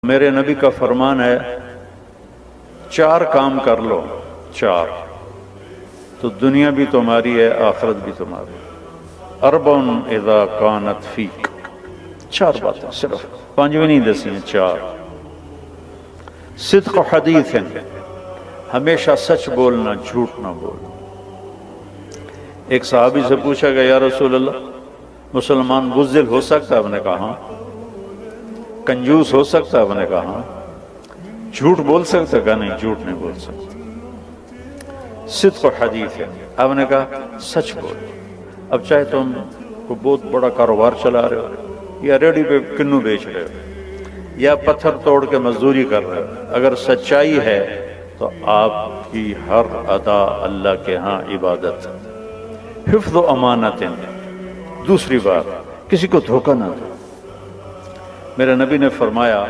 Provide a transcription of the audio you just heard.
میرے نبی کا فرمان ہے 4 کام کر لو، 4 تو دنیا بھی تمہاری ہے، آخرت بھی تمہاری ہے۔ 4 اذا کانت فیک، 4 باتیں صرف 5 بھی نہیں دسی ہیں، 4۔ صدق حدیث، ہمیشہ سچ بولنا، جھوٹ نہ بولنا۔ ایک صحابی سے پوچھا گیا یا رسول اللہ مسلمان بزدل ہو سکتا ہے؟ آپ نے کہا ہاں۔ کنجوس ہو سکتا ہے؟ آپ نے کہا ہاں۔ جھوٹ بول سکتا ہے؟ کہا نہیں، جھوٹ نہیں بول سکتا۔ صدق و حدیث ہے، آپ نے کہا سچ بول۔ اب چاہے تم کو بہت بڑا کاروبار چلا رہے ہو، یا ریڈی پہ کنو بیچ رہے ہو، یا پتھر توڑ کے مزدوری کر رہے ہو، اگر سچائی ہے تو آپ کی ہر ادا اللہ کے ہاں عبادت۔ حفظ و امانت، دوسری بات کسی کو دھوکہ نہ دو۔ میرے نبی نے فرمایا